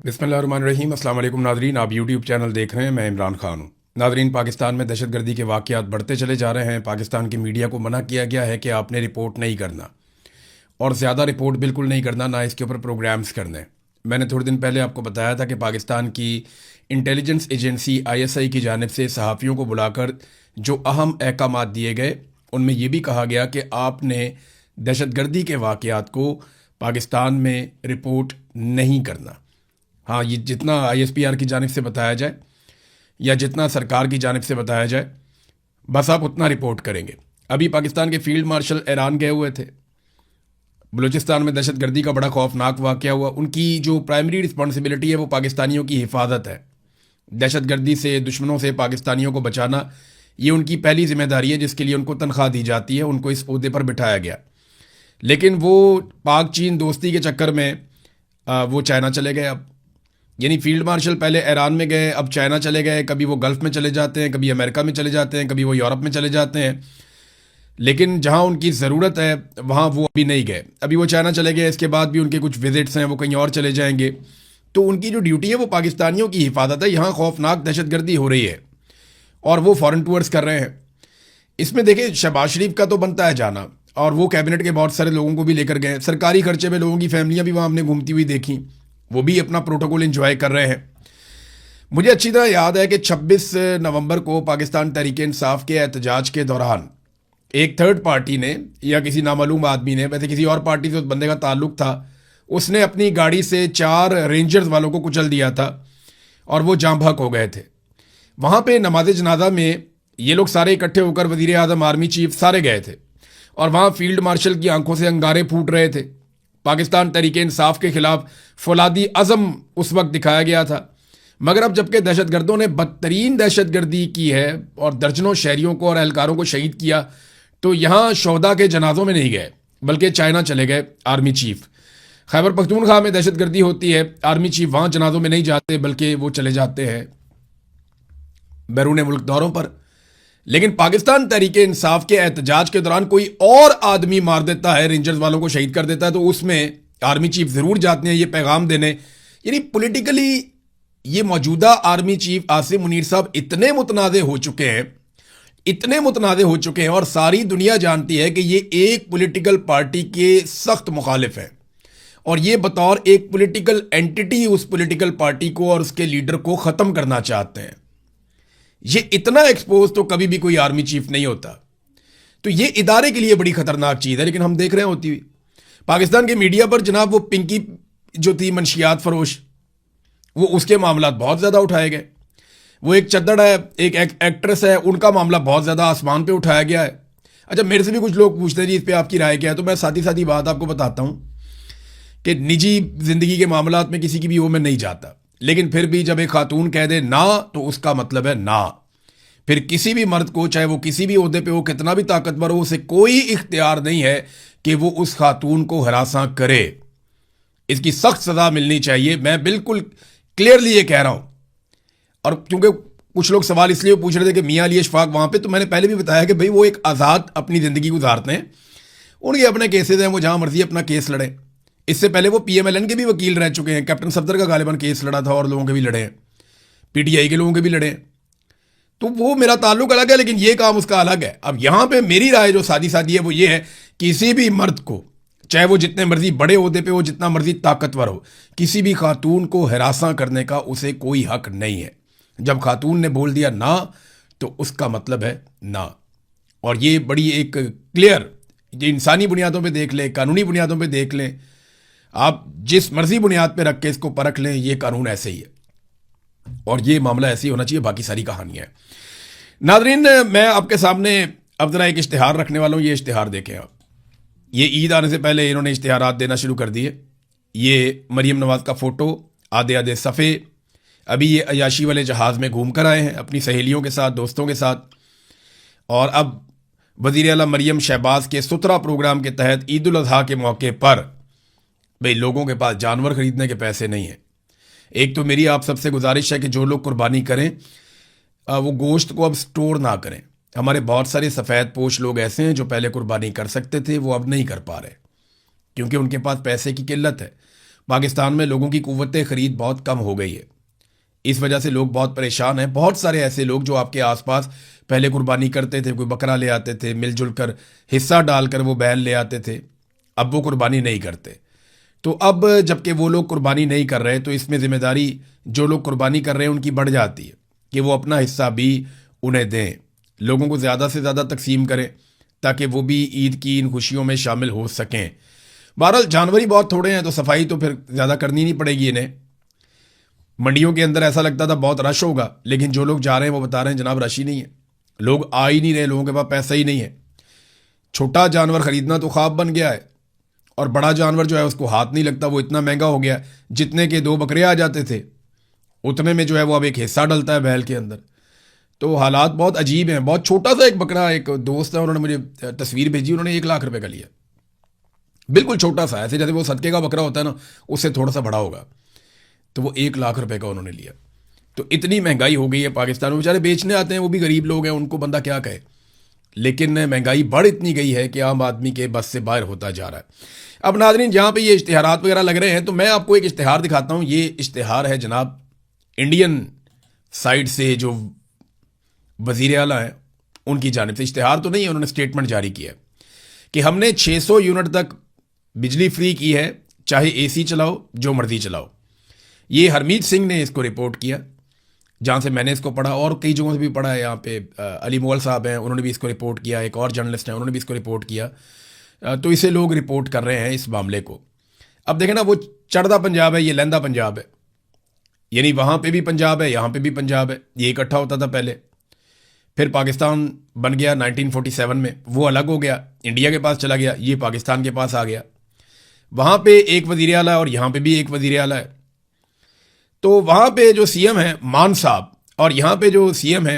बिस्मिल्लाहिर्रहमानिर्रहीम। अस्सलाम वालेकुम नादरीन, आप यूट्यूब चैनल देख रहे हैं। मैं इमरान खान हूँ। नादरीन, पाकिस्तान में दहशतगर्दी के वाक़यात बढ़ते चले जा रहे हैं। पाकिस्तान की मीडिया को मना किया गया है कि आपने रिपोर्ट नहीं करना, और ज़्यादा रिपोर्ट बिल्कुल नहीं करना, ना इसके ऊपर प्रोग्राम्स करने। मैंने थोड़े दिन पहले आपको बताया था कि पाकिस्तान की इंटेलिजेंस एजेंसी ISI की जानिब से सहाफ़ियों को बुलाकर जो अहम अहकामात दिए गए, उनमें यह भी कहा गया कि आपने दहशतगर्दी के वाक़यात को पाकिस्तान में रिपोर्ट नहीं करना। हाँ, ये जितना ISPR की जानिब से बताया जाए या जितना सरकार की जानिब से बताया जाए, बस आप उतना रिपोर्ट करेंगे। अभी पाकिस्तान के फील्ड मार्शल ईरान गए हुए थे। बलूचिस्तान में दहशतगर्दी का बड़ा खौफनाक वाक़या हुआ। उनकी जो प्राइमरी रिस्पॉन्सिबिलिटी है वो पाकिस्तानियों की हिफाजत है। दहशतगर्दी से, दुश्मनों से पाकिस्तानियों को बचाना, ये उनकी पहली जिम्मेदारी है, जिसके लिए उनको तनख्वाह दी जाती है, उनको इस ओहदे पर बिठाया गया। लेकिन वो पाक चीन दोस्ती के चक्कर में वो चाइना चले गए। अब यानी फील्ड मार्शल पहले ईरान में गए, अब चाइना चले गए। कभी वो गल्फ़ में चले जाते हैं, कभी अमेरिका में चले जाते हैं, कभी वो यूरोप में चले जाते हैं। लेकिन जहां उनकी ज़रूरत है वहां वो अभी नहीं गए। अभी वो चाइना चले गए, इसके बाद भी उनके कुछ विजिट्स हैं, वो कहीं और चले जाएंगे। तो उनकी जो ड्यूटी है वो पाकिस्तानियों की हिफाजत है। यहाँ खौफनाक दहशतगर्दी हो रही है और वो फॉरेन टूर्स कर रहे हैं। इसमें देखिए, शहबाज शरीफ का तो बनता है जाना, और वो कैबिनेट के बहुत सारे लोगों को भी लेकर गए। सरकारी खर्चे में लोगों की फैमिलियां भी वहाँ हमने घूमती हुई देखी, वो भी अपना प्रोटोकॉल एंजॉय कर रहे हैं। मुझे अच्छी तरह याद है कि 26 नवंबर को पाकिस्तान तहरीक इंसाफ के एहतजाज के दौरान एक थर्ड पार्टी ने, या किसी नामालूम आदमी ने, वैसे किसी और पार्टी से उस बंदे का ताल्लुक था, उसने अपनी गाड़ी से 4 रेंजर्स वालों को कुचल दिया था और वो जाम बहक हो गए थे। वहाँ पे नमाज जनाजा में ये लोग सारे इकट्ठे होकर, वज़ीर आज़म, आर्मी चीफ, सारे गए थे, और वहाँ फील्ड मार्शल की आंखों से अंगारे फूट रहे थे। पाकिस्तान तहरीक इंसाफ के खिलाफ फौलादी अज़म उस वक्त दिखाया गया था। मगर अब जबकि दहशतगर्दों ने बदतरीन दहशतगर्दी की है और दर्जनों शहरियों को और एहलकारों को शहीद किया, तो यहाँ शोहदा के जनाजों में नहीं गए, बल्कि चाइना चले गए आर्मी चीफ। खैबर पख्तूनख्वा में दहशतगर्दी होती है, आर्मी चीफ वहाँ जनाजों में नहीं जाते, बल्कि वो चले जाते हैं बैरून मुल्क दौरों पर। लेकिन पाकिस्तान तहरीक इंसाफ के एहतजाज के दौरान कोई और आदमी मार देता है, रेंजर्स वालों को शहीद कर देता है, तो उसमें आर्मी चीफ ज़रूर जाते हैं ये पैगाम देने। यानी पॉलिटिकली ये मौजूदा आर्मी चीफ आसिम मुनीर साहब इतने मुतनाज़े हो चुके हैं, इतने मुतनाज़े हो चुके हैं, और सारी दुनिया जानती है कि ये एक पॉलिटिकल पार्टी के सख्त मुखालिफ है, और ये बतौर एक पॉलिटिकल एंटिटी उस पॉलिटिकल पार्टी को और उसके लीडर को ख़त्म करना चाहते हैं। ये इतना एक्सपोज तो कभी भी कोई आर्मी चीफ नहीं होता। तो ये इदारे के लिए बड़ी खतरनाक चीज़ है। लेकिन हम देख रहे हैं होती हुई पाकिस्तान के मीडिया पर, जनाब, वो पिंकी जो थी मंशियात फरोश, वो उसके मामला बहुत ज़्यादा उठाए गए। वो एक चद्दड़ है, एक एक्ट्रेस है, उनका मामला बहुत ज़्यादा आसमान पे उठाया गया है। अच्छा, मेरे से भी कुछ लोग पूछते हैं जी इस पर आपकी राय क्या है, तो मैं साथ ही बात आपको बताता हूँ कि निजी ज़िंदगी के मामलात में किसी की भी वो मैं नहीं जाता। लेकिन फिर भी जब एक खातून कह दे ना, तो उसका मतलब है ना। फिर किसी भी मर्द को, चाहे वो किसी भी ओहदे पे हो, कितना भी ताकतवर हो, उसे कोई इख्तियार नहीं है कि वो उस खातून को हरासा करे। इसकी सख्त सजा मिलनी चाहिए। मैं बिल्कुल क्लियरली ये कह रहा हूं। और क्योंकि कुछ लोग सवाल इसलिए पूछ रहे थे कि मियां अली अशफाक वहां पे, तो मैंने पहले भी बताया कि भाई वो एक आज़ाद अपनी ज़िंदगी गुजारते हैं, उनके अपने केसेज हैं, वो जहां मर्जी अपना केस लड़े। इससे पहले वो PMLN के भी वकील रह चुके हैं। कैप्टन सफदर का गालिबन केस लड़ा था, और लोगों के भी लड़े हैं, PTI के लोगों के भी लड़े हैं। तो वो मेरा ताल्लुक अलग है, लेकिन ये काम उसका अलग है। अब यहां पे मेरी राय जो सादी है वो ये है, किसी भी मर्द को, चाहे वो जितने मर्जी बड़े ओहदे पे हो, जितना मर्जी ताकतवर हो, किसी भी खातून को हरासा करने का उसे कोई हक नहीं है। जब खातून ने बोल दिया ना, तो उसका मतलब है ना। और ये बड़ी एक क्लियर, इंसानी बुनियादों पे देख लें, कानूनी बुनियादों पे देख लें, आप जिस मर्जी बुनियाद पे रख के इसको परख लें, ये कानून ऐसे ही है और ये मामला ऐसे ही होना चाहिए। बाकी सारी कहानियां हैं। नादरीन, मैं आपके सामने अब जरा एक इश्तिहार रखने वाला हूं। ये इश्तिहार देखें आप। ये ईद आने से पहले इन्होंने इश्तिहारात देना शुरू कर दिए। ये मरीम नवाज का फोटो, आधे आधे सफ़े। अभी ये अयाशी वाले जहाज़ में घूम कर आए हैं अपनी सहेलियों के साथ, दोस्तों के साथ। और अब वज़ीर आला मरीम शहबाज के सुतरा प्रोग्राम के तहत ईद उल अज़हा के मौके पर, भाई लोगों के पास जानवर खरीदने के पैसे नहीं हैं। एक तो मेरी आप सबसे गुजारिश है कि जो लोग कुर्बानी करें, वो गोश्त को अब स्टोर ना करें। हमारे बहुत सारे सफ़ेद पोश लोग ऐसे हैं जो पहले कुर्बानी कर सकते थे, वो अब नहीं कर पा रहे क्योंकि उनके पास पैसे की किल्लत है। पाकिस्तान में लोगों की कुव्वत खरीद बहुत कम हो गई है। इस वजह से लोग बहुत परेशान हैं। बहुत सारे ऐसे लोग जो आपके आसपास पहले कुर्बानी करते थे, कोई बकरा ले आते थे, मिलजुल कर हिस्सा डालकर वो बैल ले आते थे, अब वो कुर्बानी नहीं करते। तो अब जबकि वो लोग कुर्बानी नहीं कर रहे तो इसमें जिम्मेदारी जो लोग कुर्बानी कर रहे हैं उनकी बढ़ जाती है कि वो अपना हिस्सा भी उन्हें दें, लोगों को ज़्यादा से ज़्यादा तकसीम करें ताकि वो भी ईद की इन खुशियों में शामिल हो सकें। बहरहाल जानवर ही बहुत थोड़े हैं तो सफाई तो फिर ज़्यादा करनी नहीं पड़ेगी इन्हें। मंडियों के अंदर ऐसा लगता था बहुत रश होगा, लेकिन जो लोग जा रहे हैं वो बता रहे हैं जनाब रश ही नहीं है, लोग आ ही नहीं रहे, लोगों के पास पैसा ही नहीं है। छोटा जानवर ख़रीदना तो ख्वाब बन गया है और बड़ा जानवर जो है उसको हाथ नहीं लगता, वो इतना महंगा हो गया। जितने के 2 बकरे आ जाते थे उतने में जो है वो अब एक हिस्सा डलता है बैल के अंदर। तो हालात बहुत अजीब हैं। बहुत छोटा सा एक बकरा, एक दोस्त है उन्होंने मुझे तस्वीर भेजी, उन्होंने 1 लाख रुपए का लिया, बिल्कुल छोटा सा, ऐसे जैसे वो सदके का बकरा होता है ना, उससे थोड़ा सा बड़ा होगा, तो वो 1 लाख रुपए का उन्होंने लिया। तो इतनी महंगाई हो गई है पाकिस्तान में, बेचारे बेचने आते हैं, वो भी गरीब लोग हैं, उनको बंदा क्या कहे। लेकिन महंगाई बढ़ इतनी गई है कि आम आदमी के बस से बाहर होता जा रहा है। अब नाज़रीन जहाँ पे ये इश्तिहारात वगैरह लग रहे हैं तो मैं आपको एक इश्तिहार दिखाता हूँ। ये इश्तिहार है जनाब इंडियन साइड से, जो वज़ीर आला हैं उनकी जानिब से। इश्तिहार तो नहीं है, उन्होंने स्टेटमेंट जारी किया है कि हमने 600 यूनिट तक बिजली फ्री की है, चाहे एसी चलाओ, जो मर्जी चलाओ। ये हरमीत सिंह ने इसको रिपोर्ट किया, जहाँ से मैंने इसको पढ़ा और कई जगहों से भी पढ़ा है। यहाँ पे अली मोल साहब हैं, उन्होंने भी इसको रिपोर्ट किया, एक और जर्नलिस्ट हैं उन्होंने भी इसको रिपोर्ट किया। तो इसे लोग रिपोर्ट कर रहे हैं इस मामले को। अब देखें ना, वो चढ़दा पंजाब है, ये लहंदा पंजाब है, यानी वहाँ पे भी पंजाब है, यहाँ पे भी पंजाब है। ये इकट्ठा होता था पहले, फिर पाकिस्तान बन गया 1947 में, वो अलग हो गया, इंडिया के पास चला गया, ये पाकिस्तान के पास आ गया। वहाँ पे एक वज़ीर आला है और यहाँ पे भी एक वज़ीर आला है। तो वहाँ पे जो सीएम है मान साहब और यहाँ पे जो सीएम है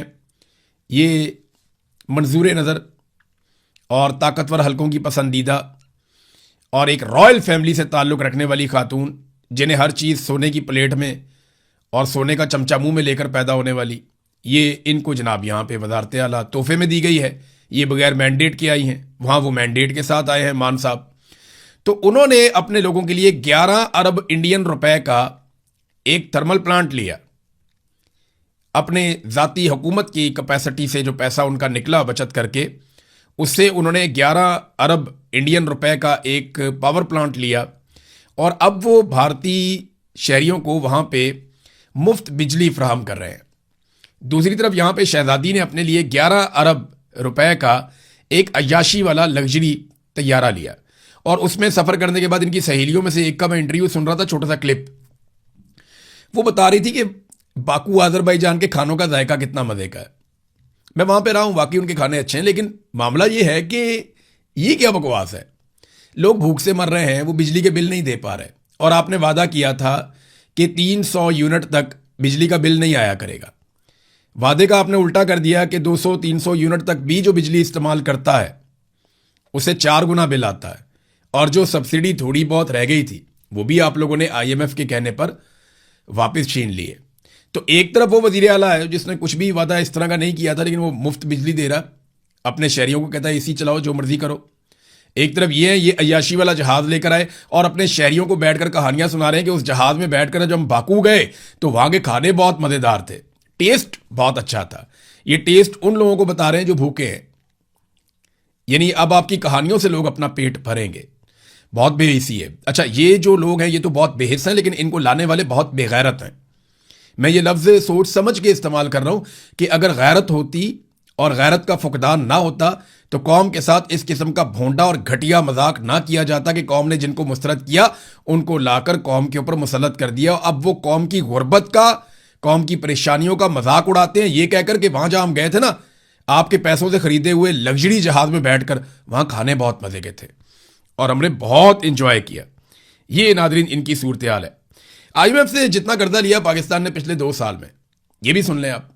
ये मंजूर नज़र और ताकतवर हलकों की पसंदीदा और एक रॉयल फैमिली से ताल्लुक़ रखने वाली खातून, जिन्हें हर चीज़ सोने की प्लेट में और सोने का चमचा मुंह में लेकर पैदा होने वाली, ये इनको जनाब यहाँ पे वज़ारत आला तोहफे में दी गई है। ये बगैर मैंडेट के आई हैं, वहाँ वो मैंडेट के साथ आए हैं मान साहब। तो उन्होंने अपने लोगों के लिए 11 अरब इंडियन रुपए का एक थर्मल प्लांट लिया। अपने ज़ाती हुकूमत की कैपेसिटी से जो पैसा उनका निकला बचत करके, उससे उन्होंने 11 अरब इंडियन रुपए का एक पावर प्लांट लिया और अब वो भारतीय शहरियों को वहाँ पे मुफ्त बिजली फराहम कर रहे हैं। दूसरी तरफ यहाँ पे शहजादी ने अपने लिए 11 अरब रुपए का एक अय्याशी वाला लग्जरी तैयारा लिया और उसमें सफ़र करने के बाद इनकी सहेलियों में से एक का मैं इंटरव्यू सुन रहा था, छोटा सा क्लिप। वो बता रही थी कि बाकू आज़रबाईजान के खानों का जायका कितना मज़े का है। मैं वहाँ पे रहा हूँ, वाकई उनके खाने अच्छे हैं, लेकिन मामला ये है कि ये क्या बकवास है। लोग भूख से मर रहे हैं, वो बिजली के बिल नहीं दे पा रहे, और आपने वादा किया था कि 300 यूनिट तक बिजली का बिल नहीं आया करेगा। वादे का आपने उल्टा कर दिया कि 200-300 यूनिट तक भी जो बिजली इस्तेमाल करता है उसे 4 गुना बिल आता है, और जो सब्सिडी थोड़ी बहुत रह गई थी वो भी आप लोगों ने IMF के कहने पर वापस छीन लिए। तो एक तरफ वो वज़ीर आला है जिसने कुछ भी वादा इस तरह का नहीं किया था, लेकिन वो मुफ्त बिजली दे रहा, अपने शहरियों को कहता है एसी चलाओ, जो मर्जी करो। एक तरफ ये है, ये अय्याशी वाला जहाज लेकर आए और अपने शहरियों को बैठकर कहानियां सुना रहे हैं कि उस जहाज में बैठकर जब हम बाकू गए तो वहां के खाने बहुत मजेदार थे, टेस्ट बहुत अच्छा था। ये टेस्ट उन लोगों को बता रहे हैं जो भूखे हैं। यानी अब आपकी कहानियों से लोग अपना पेट भरेंगे। बहुत बेहिसी है। अच्छा, ये जो लोग हैं ये तो बहुत बेहिस हैं, लेकिन इनको लाने वाले बहुत बेगैरत हैं। मैं ये लफ्ज़ सोच समझ के इस्तेमाल कर रहा हूं कि अगर गैरत होती और गैरत का फुकदान ना होता तो कौम के साथ इस किस्म का भोंडा और घटिया मजाक ना किया जाता कि कौम ने जिनको मुस्तरद किया उनको लाकर कौम के ऊपर मुसल्लत कर दिया। अब वो कौम की गुर्बत का, कौम की परेशानियों का मजाक उड़ाते हैं, ये कहकर कि वहां जहां हम गए थे ना, आपके पैसों से खरीदे हुए लग्जरी जहाज में बैठकर वहां खाने बहुत मजे के थे और हमने बहुत इंजॉय किया। ये नादरीन इनकी सूरत हाल है। IMF से जितना कर्जा लिया पाकिस्तान ने पिछले 2 साल में, ये भी सुन लें आप,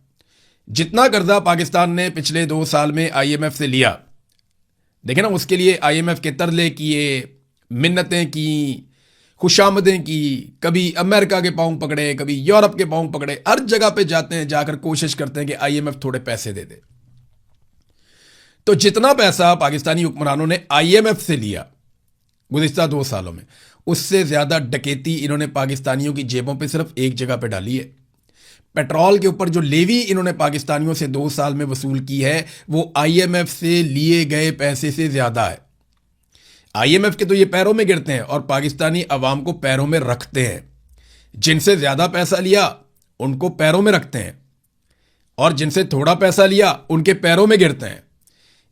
जितना कर्जा पाकिस्तान ने पिछले 2 साल में IMF से लिया, देखें ना, उसके लिए IMF के तरले किए, मिन्नतें की, खुशामदें की, कभी अमेरिका के पाँव पकड़े, कभी यूरोप के पाँव पकड़े, हर जगह पे जाते हैं, जाकर कोशिश करते हैं कि IMF थोड़े पैसे दे दे। तो जितना पैसा पाकिस्तानी हुक्मरानों ने IMF से लिया गुज़िश्ता 2 सालों में, उससे ज़्यादा डकैती इन्होंने पाकिस्तानियों की जेबों पे सिर्फ एक जगह पे डाली है। पेट्रोल के ऊपर जो लेवी इन्होंने पाकिस्तानियों से 2 साल में वसूल की है वो आईएमएफ से लिए गए पैसे से ज़्यादा है। आईएमएफ के तो ये पैरों में गिरते हैं और पाकिस्तानी अवाम को पैरों में रखते हैं। जिनसे ज़्यादा पैसा लिया उनको पैरों में रखते हैं और जिनसे थोड़ा पैसा लिया उनके पैरों में गिरते हैं।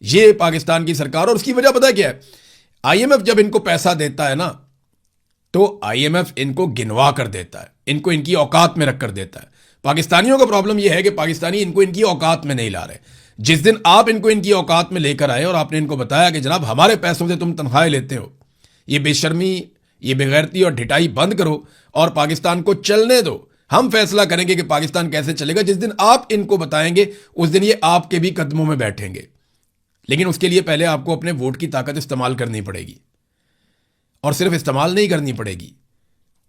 ये पाकिस्तान की सरकार, और उसकी वजह पता क्या है? आईएमएफ जब इनको पैसा देता है ना तो आईएमएफ इनको गिनवा कर देता है, इनको इनकी औकात में रख कर देता है। पाकिस्तानियों का प्रॉब्लम यह है कि पाकिस्तानी इनको इनकी औकात में नहीं ला रहे। जिस दिन आप इनको इनकी औकात में लेकर आए और आपने इनको बताया कि जनाब हमारे पैसों से तुम तनख्वाहें लेते हो, ये बेशर्मी, ये बेगैरती और ढिठाई बंद करो और पाकिस्तान को चलने दो, हम फैसला करेंगे कि पाकिस्तान कैसे चलेगा। जिस दिन आप इनको बताएंगे उस दिन ये आपके भी कदमों में बैठेंगे। लेकिन उसके लिए पहले आपको अपने वोट की ताकत इस्तेमाल करनी पड़ेगी, और सिर्फ इस्तेमाल नहीं करनी पड़ेगी,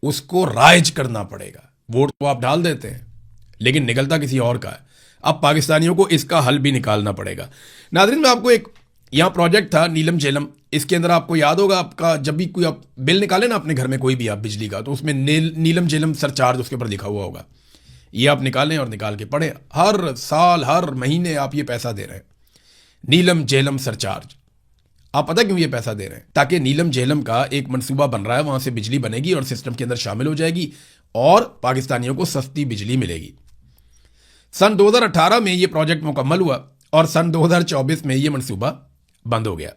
उसको राइज करना पड़ेगा। वोट तो आप डाल देते हैं लेकिन निकलता किसी और का है। अब पाकिस्तानियों को इसका हल भी निकालना पड़ेगा। नाज़रीन, मैं आपको एक यहाँ प्रोजेक्ट था नीलम झेलम, इसके अंदर आपको याद होगा, आपका जब भी कोई आप बिल निकाले ना अपने घर में कोई भी आप बिजली का, तो उसमें नीलम झेलम सरचार्ज उसके ऊपर लिखा हुआ होगा। ये आप निकालें और निकाल के पढ़ें, हर साल हर महीने आप ये पैसा दे रहे हैं, नीलम झेलम सरचार्ज। आप पता क्यों ये पैसा दे रहे हैं? ताकि नीलम झेलम का एक मनसूबा बन रहा है, वहां से बिजली बनेगी और सिस्टम के अंदर शामिल हो जाएगी और पाकिस्तानियों को सस्ती बिजली मिलेगी। सन 2018 में ये प्रोजेक्ट मुकम्मल हुआ और सन 2024 में ये मनसूबा बंद हो गया।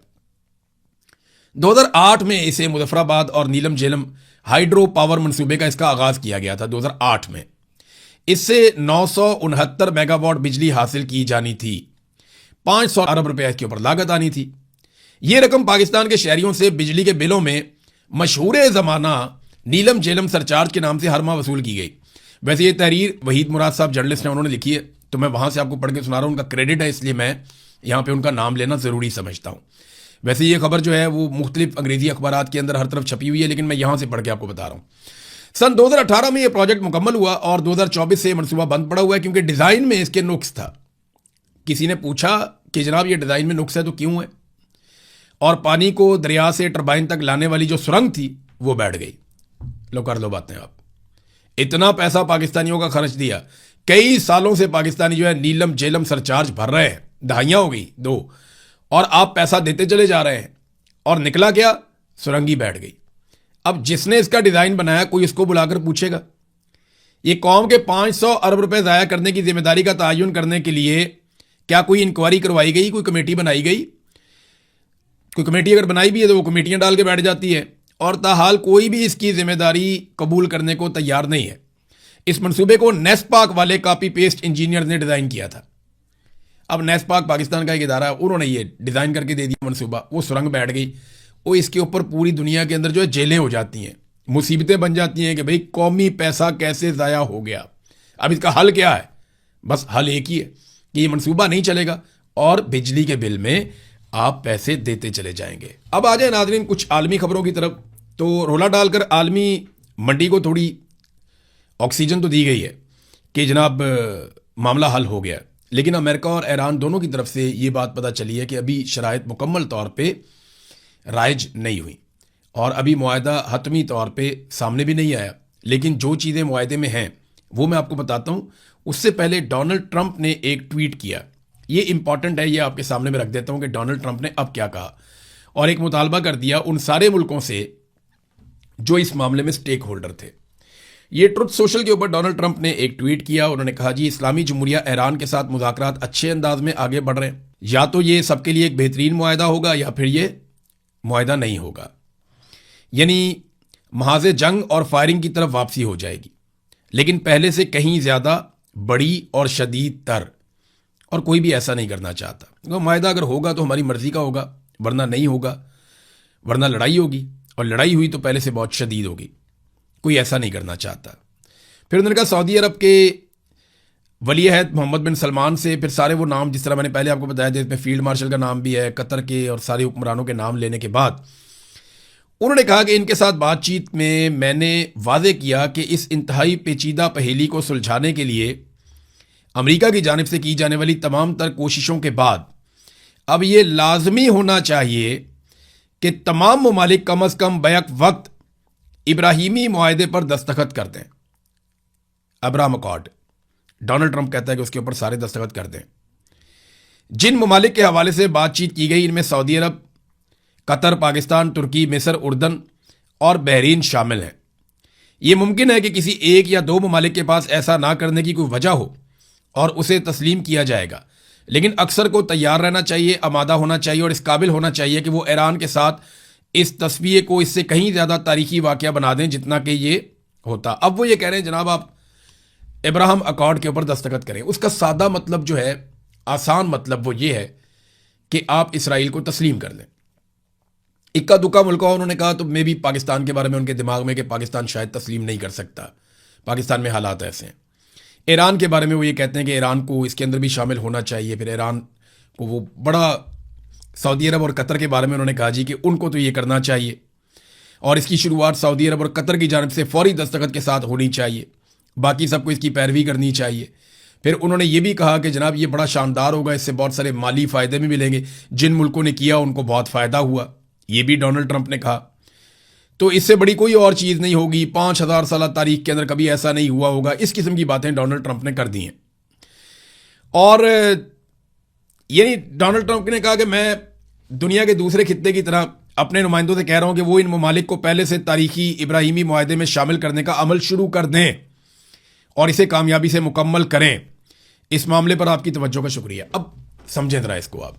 2008 में इसे मुजफ्फराबाद और नीलम झेलम हाइड्रो पावर मनसूबे का इसका आगाज किया गया था 2008 में। इससे 969 मेगावाट बिजली हासिल की जानी थी, 500 अरब रुपए इसके ऊपर लागत आनी थी। यह रकम पाकिस्तान के शहरियों से बिजली के बिलों में मशहूर ज़माना नीलम झेलम सरचार्ज के नाम से हर माह वसूल की गई। वैसे ये तहरीर वहीद मुराद साहब जर्नलिस्ट हैं, उन्होंने लिखी है, तो मैं वहां से आपको पढ़ के सुना रहा हूं। उनका क्रेडिट है, इसलिए मैं यहां पे उनका नाम लेना ज़रूरी समझता हूं। वैसे ये खबर जो है वो मुख्तलिफ अंग्रेजी अखबारात के अंदर हर तरफ छपी हुई है, लेकिन मैं यहां से पढ़ के आपको बता रहा हूं। सन 2018 में यह प्रोजेक्ट मुकम्मल हुआ और 2024 से मनसूबा बंद पड़ा हुआ है क्योंकि डिज़ाइन में इसके नुक्स था। किसी ने पूछा कि जनाब ये डिज़ाइन में नुक्स है तो क्यों है? और पानी को दरिया से टरबाइन तक लाने वाली जो सुरंग थी वो बैठ गई। लो कर लो बातें आप। इतना पैसा पाकिस्तानियों का खर्च दिया, कई सालों से पाकिस्तानी जो है नीलम झेलम सरचार्ज भर रहे हैं, दहाइयां हो गई 2, और आप पैसा देते चले जा रहे हैं और निकला क्या? सुरंगी बैठ गई। अब जिसने इसका डिजाइन बनाया कोई इसको बुलाकर पूछेगा? ये कौम के 500 अरब रुपए जाया करने की जिम्मेदारी का तयन करने के लिए क्या कोई इंक्वायरी करवाई गई, कोई कमेटी बनाई गई? कोई कमेटी अगर बनाई भी है तो वो कमेटियां डाल के बैठ जाती है, और ताहाल कोई भी इसकी जिम्मेदारी कबूल करने को तैयार नहीं है। इस मंसूबे को नेस्पाक वाले कॉपी पेस्ट इंजीनियर ने डिज़ाइन किया था। अब नेस्पाक पाकिस्तान का एक इदारा है, उन्होंने ये डिज़ाइन करके दे दिया मनसूबा, वो सुरंग बैठ गई। वो इसके ऊपर पूरी दुनिया के अंदर जो है जेलें हो जाती हैं, मुसीबतें बन जाती हैं कि भाई कौमी पैसा कैसे ज़ाया हो गया। अब इसका हल क्या है? बस हल एक ही है कि ये मनसूबा नहीं चलेगा और बिजली के बिल में आप पैसे देते चले जाएंगे। अब आ जाए नाज़रीन कुछ आलमी खबरों की तरफ। तो रोला डालकर आलमी मंडी को थोड़ी ऑक्सीजन तो दी गई है कि जनाब मामला हल हो गया, लेकिन अमेरिका और ईरान दोनों की तरफ से ये बात पता चली है कि अभी शराइत मुकम्मल तौर पे राइज नहीं हुई और अभी मुआहदा हतमी तौर पे सामने भी नहीं आया। लेकिन जो चीज़ें मुआहदे में हैं वो मैं आपको बताता हूँ। उससे पहले डोनाल्ड ट्रंप ने एक ट्वीट किया, ये इंपॉर्टेंट है, ये आपके सामने में रख देता हूँ कि डोनाल्ड ट्रंप ने अब क्या कहा, और एक मुतालबा कर दिया उन सारे मुल्कों से जो इस मामले में स्टेक होल्डर थे। ये ट्रुथ सोशल के ऊपर डोनाल्ड ट्रंप ने एक ट्वीट किया। उन्होंने कहा जी इस्लामी जमहूरिया ईरान के साथ मुज़ाकरात अच्छे अंदाज में आगे बढ़ रहे हैं, या तो ये सबके लिए एक बेहतरीन मुआहदा होगा या फिर ये मुआहदा नहीं होगा, यानी महाज़े जंग और फायरिंग की तरफ वापसी हो जाएगी, लेकिन पहले से कहीं ज़्यादा बड़ी और शदीद तर, और कोई भी ऐसा नहीं करना चाहता। तो मुआहदा अगर होगा तो हमारी मर्ज़ी का होगा, वरना नहीं होगा, वरना लड़ाई होगी, और लड़ाई हुई तो पहले से बहुत शदीद होगी। कोई ऐसा नहीं करना चाहता। फिर उन्होंने कहा सऊदी अरब के वली अहद मोहम्मद बिन सलमान से, फिर सारे वो नाम जिस तरह मैंने पहले आपको बताया जिसमें फील्ड मार्शल का नाम भी है, कतर के और सारे हुक्मरानों के नाम लेने के बाद उन्होंने कहा कि इनके साथ बातचीत में मैंने वादे किया कि इस इंतहाई पेचीदा पहेली को सुलझाने के लिए अमेरिका की जानिब से की जाने वाली तमाम तर कोशिशों के बाद अब ये लाजमी होना चाहिए कि तमाम ममालिक कम अज़ कम बैक वक्त इब्राहिमी मुआहदे पर दस्तखत कर दें, अब्राहम अकॉर्ड। डोनाल्ड ट्रंप कहता है कि उसके ऊपर सारे दस्तखत कर दें। जिन ममालिक के हवाले से बातचीत की गई इनमें सऊदी अरब, कतर, पाकिस्तान, तुर्की, मिस्र, उर्दन और बहरीन शामिल हैं। यह मुमकिन है कि किसी एक या दो ममालिक के पास ऐसा ना करने की कोई वजह हो और उसे तस्लीम किया जाएगा, लेकिन अक्सर को तैयार रहना चाहिए, आमादा होना चाहिए और इस काबिल होना चाहिए कि वो ईरान के साथ इस तस्वीर को इससे कहीं ज़्यादा तारीखी वाक़या बना दें जितना कि ये होता। अब वो ये कह रहे हैं जनाब आप अब्राहम अकॉर्ड के ऊपर दस्तखत करें। उसका सादा मतलब जो है, आसान मतलब वो ये है कि आप इसराइल को तस्लीम कर लें। इक्का दुक्का मुल्का उन्होंने कहा तो मे भी पाकिस्तान के बारे में उनके दिमाग में कि पाकिस्तान शायद तस्लीम नहीं कर सकता, पाकिस्तान में हालात ऐसे हैं। ईरान के बारे में वो ये कहते हैं कि ईरान को इसके अंदर भी शामिल होना चाहिए। फिर ईरान को वो बड़ा, सऊदी अरब और कतर के बारे में उन्होंने कहा जी कि उनको तो ये करना चाहिए और इसकी शुरुआत सऊदी अरब और कतर की जानिब से फौरी दस्तखत के साथ होनी चाहिए, बाकी सबको इसकी पैरवी करनी चाहिए। फिर उन्होंने ये भी कहा कि जनाब ये बड़ा शानदार होगा, इससे बहुत सारे माली फ़ायदे भी मिलेंगे, जिन मुल्कों ने किया उनको बहुत फ़ायदा हुआ, ये भी डोनाल्ड ट्रंप ने कहा। तो इससे बड़ी कोई और चीज़ नहीं होगी, 5000 साल तारीख के अंदर कभी ऐसा नहीं हुआ होगा, इस किस्म की बातें डोनाल्ड ट्रंप ने कर दी हैं। और यानी डोनाल्ड ट्रंप ने कहा कि मैं दुनिया के दूसरे खित्ते की तरह अपने नुमाइंदों से कह रहा हूं कि वो इन ममालिक को पहले से तारीखी इब्राहिमी मुआहदे में शामिल करने का अमल शुरू कर दें और इसे कामयाबी से मुकम्मल करें। इस मामले पर आपकी तवज्जो का शुक्रिया। अब समझें जरा इसको आप,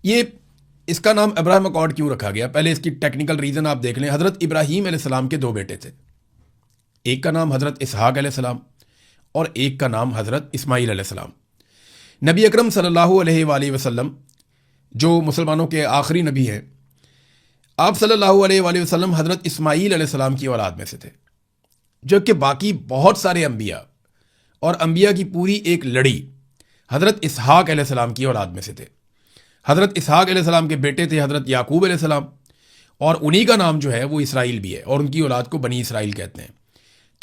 ये इसका नाम अब्राहम अकॉर्ड क्यों रखा गया? पहले इसकी टेक्निकल रीज़न आप देख लें। हज़रत इब्राहीम अलैहिस्सलाम के दो बेटे थे, एक का नाम हज़रत इसहाक अलैहिस्सलाम और एक का नाम हज़रत इस्माईल अलैहिस्सलाम। नबी अकरम सल्लल्लाहु अलैहि वसल्लम जो मुसलमानों के आखिरी नबी हैं, आप सल्लल्लाहु अलैहि वसल्लम हज़रत इस्माईल अलैहिस्सलाम की औलाद में से थे, जबकि बाकी बहुत सारे अंबिया और अंबिया की पूरी एक लड़ी हज़रत इसहाक अलैहिस्सलाम की औलाद में से थे। हज़रत इसहाक अलैहिस्सलाम के बेटे थे हज़रत याकूब अलैहिस्सलाम, और उन्हीं का नाम जो है वो इसराइल भी है, और उनकी औलाद को बनी इसराइल कहते हैं।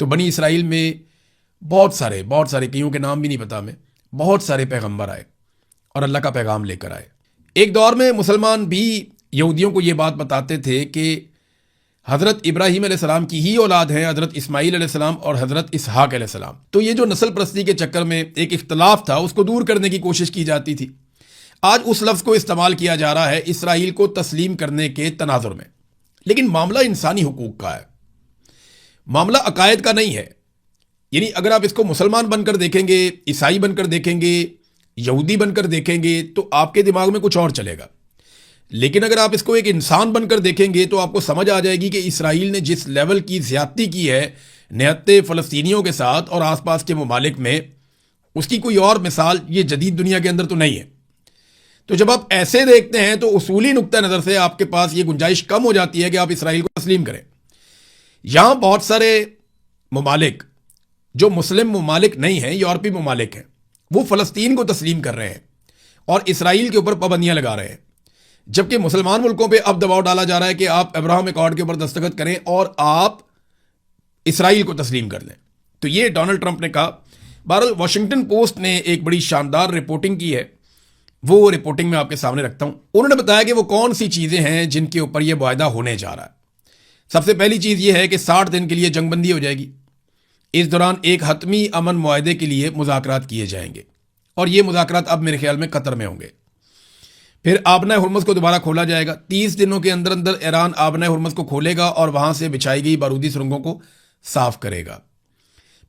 तो बनी इसराइल में बहुत सारे कईयों के नाम भी नहीं पता हमें, बहुत सारे पैगंबर आए और अल्लाह का पैगाम लेकर आए। एक दौर में मुसलमान भी यहूदियों को ये बात बताते थे कि हज़रत इब्राहीम अलैहिस्सलाम की ही औलाद हैं हज़रत इस्माईल अलैहिस्सलाम और हज़रत इसहाक अलैहिस्सलाम। तो ये जो नस्ल परस्ती के चक्कर में एक इख्तलाफ था उसको दूर करने की कोशिश की जाती थी। आज उस लफ्ज़ को इस्तेमाल किया जा रहा है इसराइल को तस्लीम करने के तनाजुर में, लेकिन मामला इंसानी हुकूक का है, मामला अकायद का नहीं है। यानी अगर आप इसको मुसलमान बनकर देखेंगे, ईसाई बनकर देखेंगे, यहूदी बनकर देखेंगे तो आपके दिमाग में कुछ और चलेगा, लेकिन अगर आप इसको एक इंसान बनकर देखेंगे तो आपको समझ आ जाएगी कि इसराइल ने जिस लेवल की ज़्यादती की है निहत्ते फ़लस्तीनियों के साथ और आसपास के ममालिक में, उसकी कोई और मिसाल ये जदीद दुनिया के अंदर तो नहीं है। तो जब आप ऐसे देखते हैं तो उसूली नुक्ता नज़र से आपके पास ये गुंजाइश कम हो जाती है कि आप इसराइल को तस्लीम करें। यहां बहुत सारे ममालिक जो मुस्लिम ममालिक नहीं हैं, यूरोपीय ममालिक हैं, वो फ़लस्तीन को तस्लीम कर रहे हैं और इसराइल के ऊपर पाबंदियां लगा रहे हैं, जबकि मुसलमान मुल्कों पे अब दबाव डाला जा रहा है कि आप अब्राहम अकॉर्ड के ऊपर दस्तखत करें और आप इसराइल को तस्लीम कर लें। तो ये डोनाल्ड ट्रंप ने कहा। बहरहाल वाशिंगटन पोस्ट ने एक बड़ी शानदार रिपोर्टिंग की है, वो रिपोर्टिंग में आपके सामने रखता हूं। उन्होंने बताया कि वो कौन सी चीज़ें हैं जिनके ऊपर यह मुआहदा होने जा रहा है। सबसे पहली चीज़ यह है कि 60 दिन के लिए जंगबंदी हो जाएगी। इस दौरान एक हतमी अमन मुआहदे के लिए मुज़ाकरात किए जाएंगे और ये मुज़ाकरात अब मेरे ख्याल में कतर में होंगे। फिर आबना हुर्मुज़ को दोबारा खोला जाएगा। 30 दिनों के अंदर अंदर ईरान आबना हुर्मुज़ को खोलेगा और वहां से बिछाई गई बारूदी सुरंगों को साफ करेगा।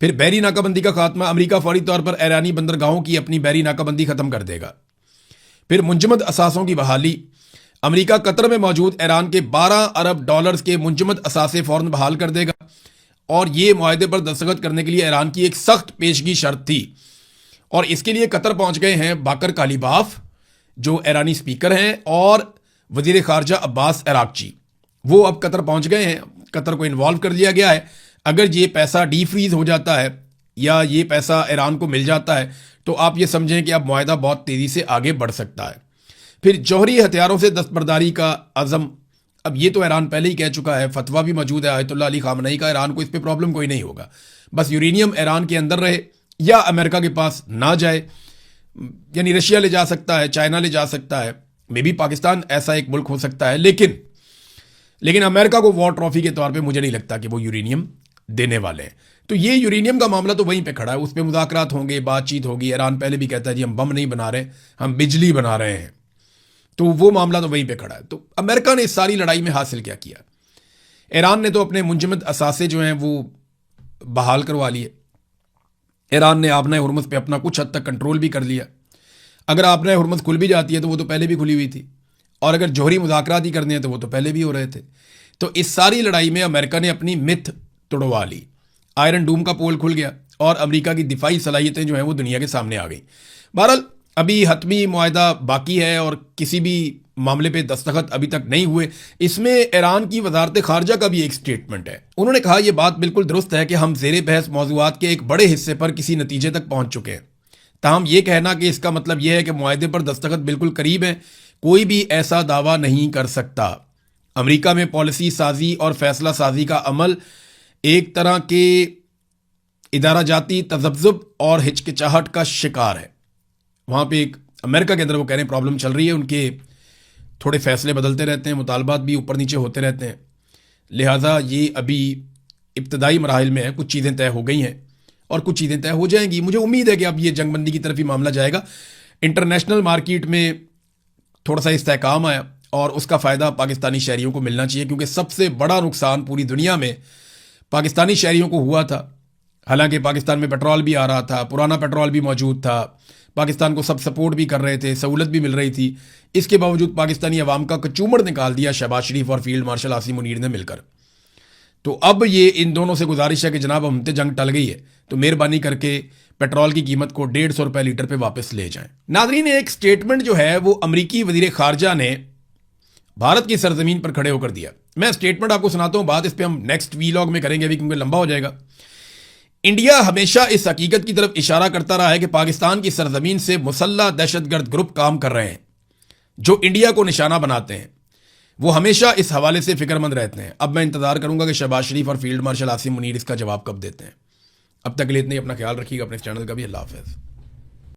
फिर बहरी नाकाबंदी का खात्मा, अमेरिका फौरी तौर पर ईरानी बंदरगाहों की अपनी बहरी नाकाबंदी खत्म कर देगा। फिर मुंजमद असासों की बहाली, अमेरिका कतर में मौजूद ईरान के 12 अरब डॉलर्स के मुंजमद असासे फौरन बहाल कर देगा, और ये मुआहदे पर दस्तखत करने के लिए ईरान की एक सख्त पेशगी शर्त थी। और इसके लिए कतर पहुंच गए हैं बाकर कालीबाफ जो ईरानी स्पीकर हैं और वजीर खारजा अब्बास अरागची, वो अब कतर पहुंच गए हैं। कतर को इन्वॉल्व कर लिया गया है। अगर ये पैसा डी फ्रीज हो जाता है या ये पैसा ईरान को मिल जाता है तो आप ये समझें कि अब मुआहदा बहुत तेज़ी से आगे बढ़ सकता है। फिर जौहरी हथियारों से दस्तबरदारी का अज़म, अब ये तो ईरान पहले ही कह चुका है, फतवा भी मौजूद है आयतुल्लाह अली खामनई का, ईरान को इस पर प्रॉब्लम कोई नहीं होगा, बस यूरेनियम ईरान के अंदर रहे या अमेरिका के पास ना जाए। यानी रशिया ले जा सकता है, चाइना ले जा सकता है, मे भी पाकिस्तान ऐसा एक मुल्क हो सकता है, लेकिन अमेरिका को वॉर ट्रॉफी के तौर पे मुझे नहीं लगता कि वो यूरेनियम देने वाले हैं। तो ये यूरेनियम का मामला तो वहीं पे खड़ा है, उस पर मुज़ाकरात होंगे, बातचीत होगी। ईरान पहले भी कहता है जी हम बम नहीं बना रहे, हम बिजली बना रहे हैं, तो वो मामला तो वहीं पे खड़ा है। तो अमेरिका ने इस सारी लड़ाई में हासिल क्या किया? ईरान ने तो अपने मुंजमद असासे जो हैं वो बहाल करवा लिए। ईरान ने आबना हुर्मुज़ पे अपना कुछ हद तक कंट्रोल भी कर लिया। अगर आबना हुर्मुज़ खुल भी जाती है तो वो तो पहले भी खुली हुई थी, और अगर जौहरी मुज़ाकरात ही करने हैं तो वो तो पहले भी हो रहे थे। तो इस सारी लड़ाई में अमेरिका ने अपनी मिथ तोड़वा ली, आयरन डूम का पोल खुल गया और अमेरिका की दिफाई सलाहियतें जो हैं वो दुनिया के सामने आ गई। बहरहाल अभी हतमी मुआहदा बाकी है और किसी भी मामले पे दस्तखत अभी तक नहीं हुए। इसमें ईरान की वजारत खारजा का भी एक स्टेटमेंट है। उन्होंने कहा यह बात बिल्कुल दुरुस्त है कि हम ज़ेरे बहस मौज़ूआत के एक बड़े हिस्से पर किसी नतीजे तक पहुंच चुके हैं। ताहम यह कहना कि इसका मतलब यह है कि मुआहदे पर दस्तखत बिल्कुल करीब है, कोई भी ऐसा दावा नहीं कर सकता। अमेरिका में पॉलिसी साजी और फैसला साजी का अमल एक तरह के इदारा जाती तजब्जुब और हिचकिचाहट का शिकार है। वहाँ पे एक अमेरिका के अंदर वो कह रहे हैं प्रॉब्लम चल रही है, उनके थोड़े फैसले बदलते रहते हैं, मुतालबात भी ऊपर नीचे होते रहते हैं, लिहाजा ये अभी इब्तदाई मराहिल में है। कुछ चीज़ें तय हो गई हैं और कुछ चीज़ें तय हो जाएंगी। मुझे उम्मीद है कि अब ये जंगबंदी की तरफ ही मामला जाएगा। इंटरनेशनल मार्केट में थोड़ा सा इस्तेहकाम आया और उसका फ़ायदा पाकिस्तानी शहरियों को मिलना चाहिए, क्योंकि सबसे बड़ा नुकसान पूरी दुनिया में पाकिस्तानी शहरियों को हुआ था। हालांकि पाकिस्तान में पेट्रोल भी आ रहा था, पुराना पेट्रोल भी मौजूद था, पाकिस्तान को सब सपोर्ट भी कर रहे थे, सहूलत भी मिल रही थी। इसके बावजूद पाकिस्तानी अवाम का कचूमड़ निकाल दिया शहबाज शरीफ और फील्ड मार्शल आसिम मुनीर ने मिलकर। तो अब ये इन दोनों से गुजारिश है कि जनाब हम पे जंग टल गई है, तो मेहरबानी करके पेट्रोल की कीमत को 150 रुपये लीटर पे वापस ले जाएं। नाज़रीन, एक स्टेटमेंट जो है वो अमरीकी वजीर खारजा ने भारत की सरजमीन पर खड़े होकर दिया। मैं स्टेटमेंट आपको सुनाता हूँ, बात इस पर हम नेक्स्ट वीलॉग में करेंगे अभी, क्योंकि लंबा हो जाएगा। इंडिया हमेशा इस हकीकत की तरफ इशारा करता रहा है कि पाकिस्तान की सरजमीन से मुसल्लह दहशतगर्द ग्रुप काम कर रहे हैं जो इंडिया को निशाना बनाते हैं। वो हमेशा इस हवाले से फिक्रमंद रहते हैं। अब मैं इंतजार करूंगा कि शहबाज शरीफ और फील्ड मार्शल आसिम मुनीर इसका जवाब कब देते हैं। अब तक के लिए इतना ही। अपना ख्याल रखिएगा, अपने चैनल का भी। अल्लाह हाफ़िज़।